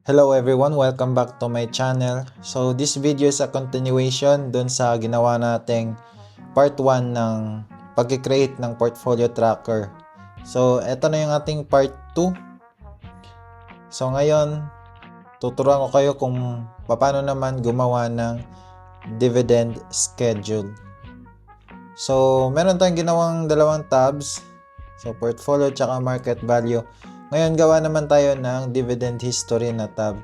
Hello everyone, welcome back to my channel. So this video is a continuation dun sa ginawa nating part 1 ng pag-create ng portfolio tracker. So eto na yung ating part 2. So ngayon, tuturuan ko kayo kung paano naman gumawa ng dividend schedule. So meron tayong ginawang dalawang tabs. So portfolio tsaka market value. Ngayon, gawa naman tayo ng dividend history na tab.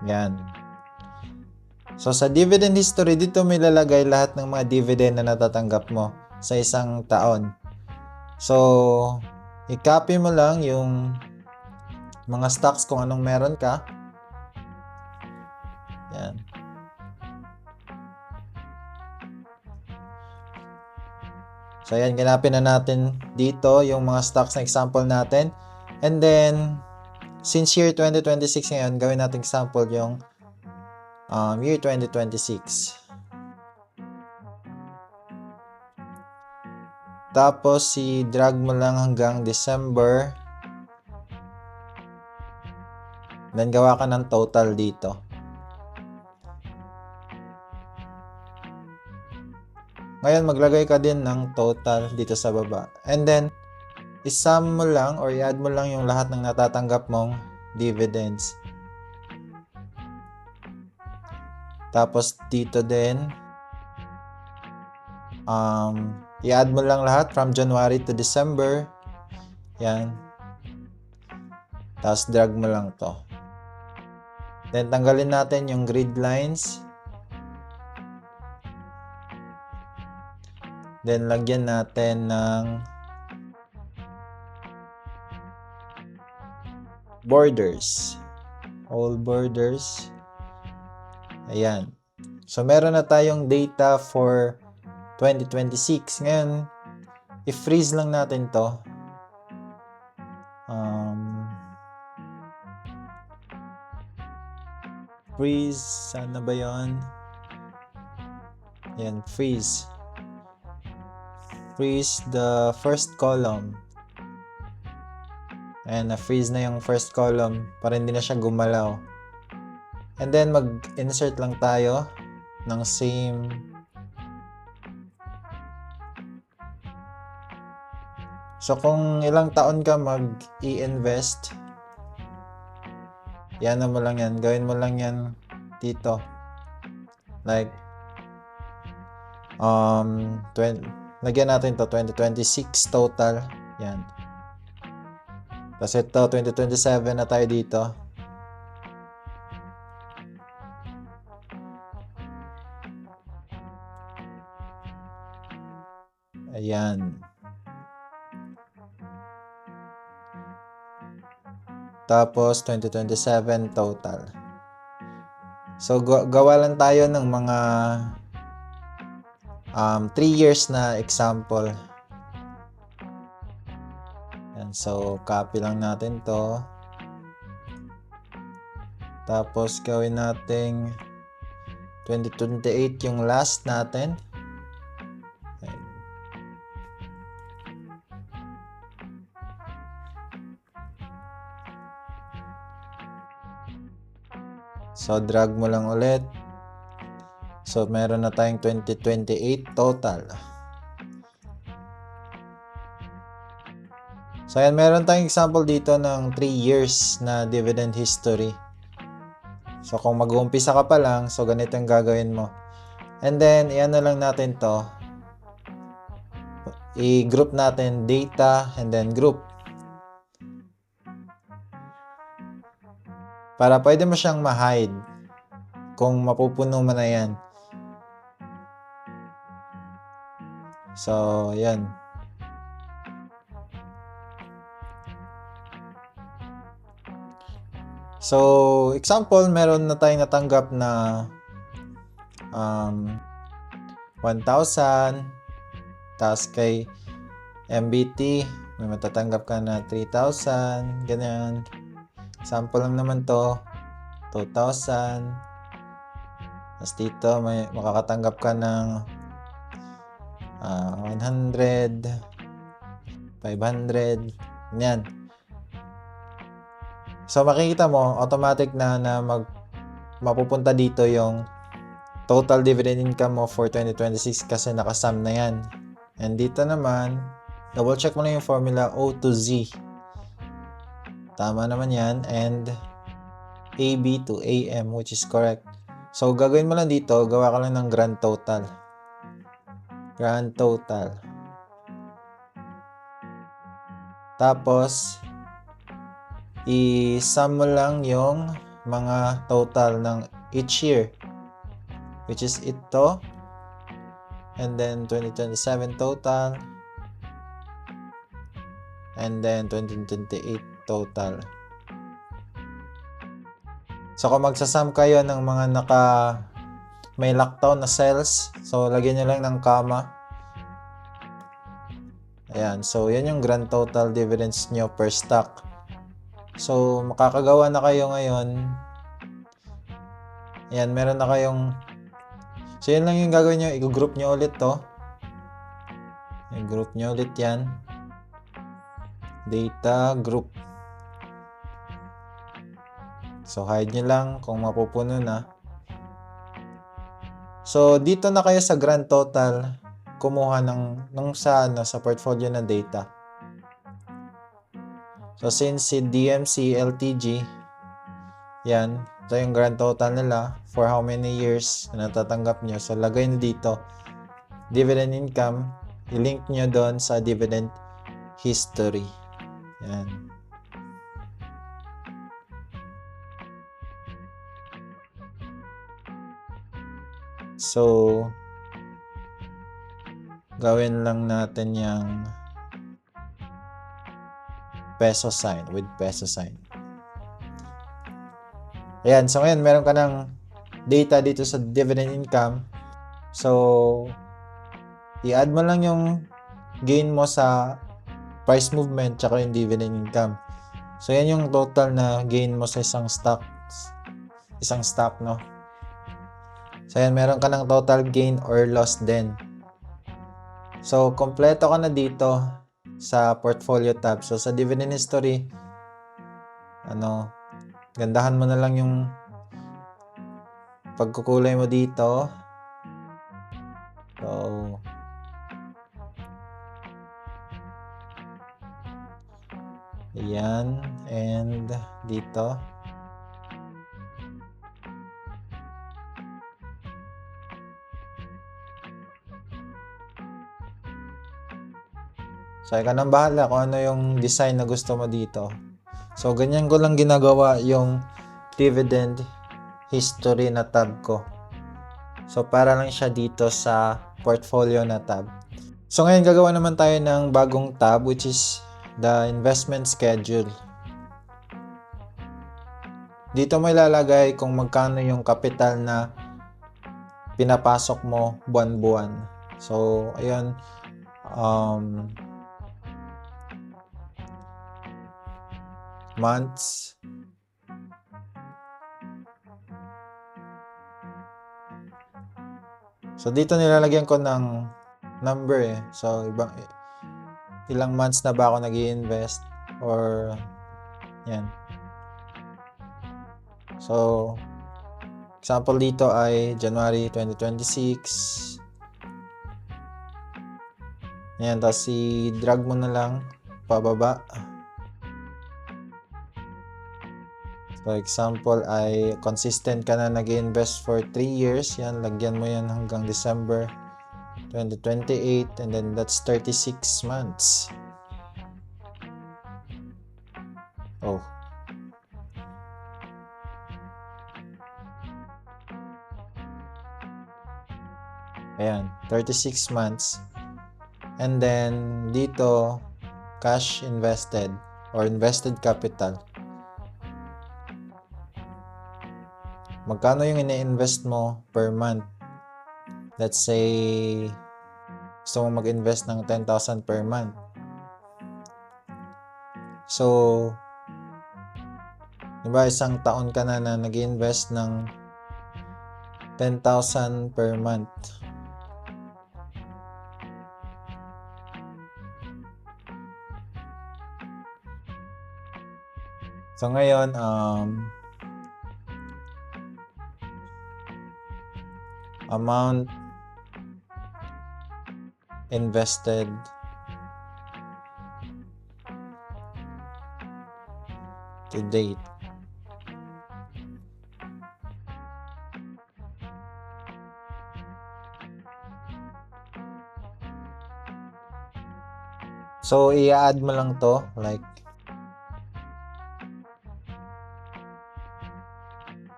Yan. So, sa dividend history, dito may lalagay lahat ng mga dividend na natatanggap mo sa isang taon. So, i-copy mo lang yung mga stocks kung anong meron ka. Yan. So, ayan, ginapin na natin dito yung mga stocks na example natin. And then, since year 2026 ngayon, gawin natin example yung year 2026. Tapos, i-drag mo lang hanggang December. Then, gawa ka ng total dito. Ngayon, maglagay ka din ng total dito sa baba. And then, isum mo lang or i-add mo lang yung lahat ng natatanggap mong dividends. Tapos, dito din, i-add mo lang lahat from January to December. Yan. Tapos, drag mo lang to. Then, tanggalin natin yung grid lines. Then, lagyan natin ng borders. All borders. Ayan. So, meron na tayong data for 2026. Ngayon, i-freeze lang natin to. Freeze. Sana ba yun? Ayan, freeze. Freeze the first column. Ayan, na-freeze na yung first column para hindi na siya gumalaw. And then, mag-insert lang tayo ng same. So, kung ilang taon ka mag-i-invest, yan mo lang yan. Gawin mo lang yan dito. Like, lagyan natin to 2026 total. Yan. Tapos ito, 2027 na tayo dito. Ayan. Tapos, 2027 total. So, gawa lang tayo ng mga 3 years na example. Yan. So, copy lang natin to. Tapos, gawin natin 2028 yung last natin. So, drag mo lang ulit. So, meron na tayong 2028 total. So, ayan, meron tayong example dito ng 3 years na dividend history. So, kung mag-uumpisa ka pa lang, so ganito yung gagawin mo. And then, iyan na lang natin to. I-group natin data and then group. Para pwede mo siyang ma-hide kung mapupuno mo na yan. So, yan. So, example, meron na tayong natanggap na 1,000. Tapos kay MBT, may matatanggap ka na 3,000. Ganyan. Example lang naman to, 2,000. Tapos dito, may makakatanggap ka ng 100. 500, yan. So makikita mo automatic na mapupunta dito yung total dividend income mo for 2026 kasi nakasum na yan. And dito naman, double check mo na yung formula O to Z. Tama naman yan. And AB to AM, which is correct. So gagawin mo lang dito, gawa ka lang ng grand total. Grand total. Tapos, i-sum mo lang yung mga total ng each year. Which is ito. And then 2027 total. And then 2028 total. So kung magsasum kayo ng mga may lockdown na cells, so lagyan nyo lang ng comma. Ayan, so yan yung grand total dividends nyo per stock. So makakagawa na kayo ngayon. Ayan, meron na kayong. So yan lang yung gagawin nyo, i-group nyo ulit to. I-group nyo ulit yan. Data group. So hide nyo lang kung mapupuno na. So dito na kayo sa grand total kumuha sa portfolio na data. So since si DMC LTG, yan, ito yung grand total nila for how many years na natatanggap nyo. So lagay nyo dito dividend income, i-link nyo doon sa dividend history. Yan. So gawin lang natin yung peso sign with peso sign. Ayan, so ngayon meron ka ng data dito sa dividend income. So i-add mo lang yung gain mo sa price movement tsaka yung dividend income. So yan yung total na gain mo sa isang stock, no? So yan, meron ka ng total gain or loss din. So kompleto ka na dito sa portfolio tab. So sa dividend history, gandahan mo na lang yung pagkukulay mo dito. So ayan, and dito. So ikaw nang bahala kung ano yung design na gusto mo dito. So ganyan ko lang ginagawa yung dividend history na tab ko. So para lang siya dito sa portfolio na tab. So ngayon gagawa naman tayo ng bagong tab, which is the investment schedule. Dito mo ilalagay kung magkano yung capital na pinapasok mo buwan-buwan. So ayun, months, so dito nilalagyan ko ng number so ilang months na ba ako nag-i-invest or yan. So example dito ay January 2026. Yan, tapos i-drag mo na lang pababa. So example ay consistent ka na nag-invest for 3 years. Yan, lagyan mo yan hanggang December 2028 and then that's 36 months. Oh. Ayan, 36 months. And then dito cash invested or invested capital. Magkano yung ini-invest mo per month? Let's say gusto mo mag-invest ng 10,000 per month. So diba isang taon ka na nag-invest ng 10,000 per month. So ngayon, amount invested to date. So i-add mo lang to, like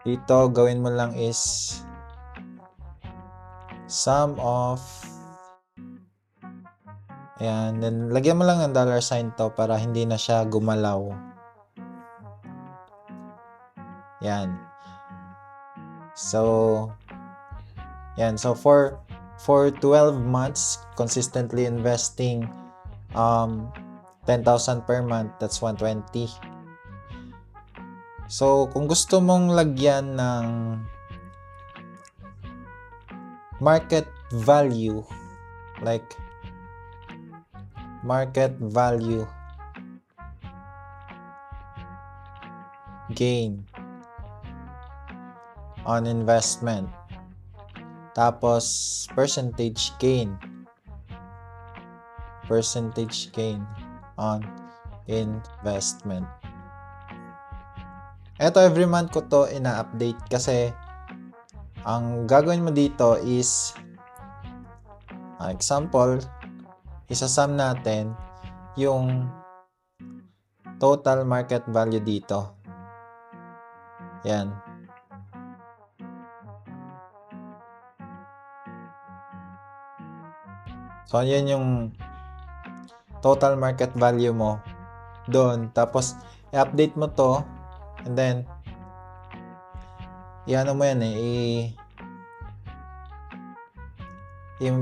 dito gawin mo lang is sum of, ayan, then lagyan mo lang ng $sign to para hindi na siya gumalaw. Yan. So yan, so for 12 months consistently investing 10,000 per month, that's 120. So kung gusto mong lagyan ng market value, like market value gain on investment, tapos percentage gain on investment. Eto, every month ko to ina-update kasi ang gagawin mo dito is example, isasum natin yung total market value dito. Yan. So, yan yung total market value mo doon. Tapos, i-update mo to. And then, i-ano mo yan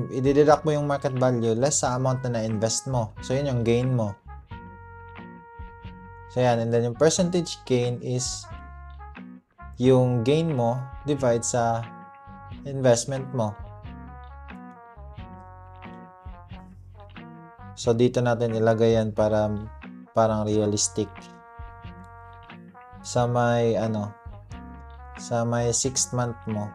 i-deduct mo yung market value less sa amount na na-invest mo. So, yun yung gain mo. So, yan. And then, yung percentage gain is yung gain mo divide sa investment mo. So, dito natin ilagay yan para parang realistic. Sa may, sa may 6th month mo.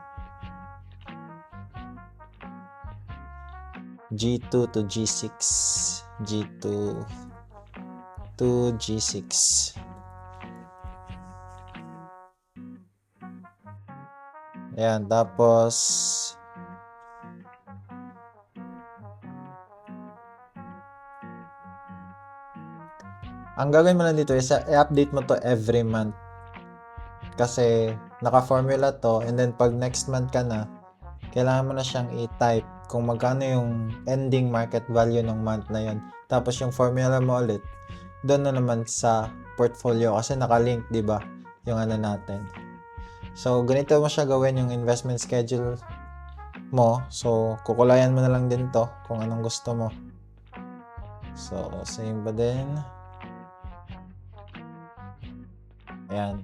G2 to G6. G2 to G6. Ayan, tapos ang gagawin mo lang dito is i-update mo to every month. Kasi naka-formula to, and then pag next month ka na, kailangan mo na siyang i-type kung magkano yung ending market value ng month na yun. Tapos yung formula mo ulit, doon na naman sa portfolio kasi nakalink, di ba? Yung natin. So, ganito mo siya gawin yung investment schedule mo. So, kukulayan mo na lang din to kung anong gusto mo. So, same ba din? Ayan.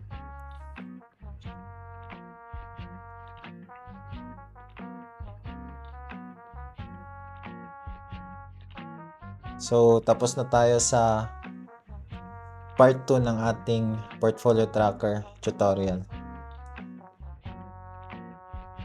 So, tapos na tayo sa part 2 ng ating portfolio tracker tutorial.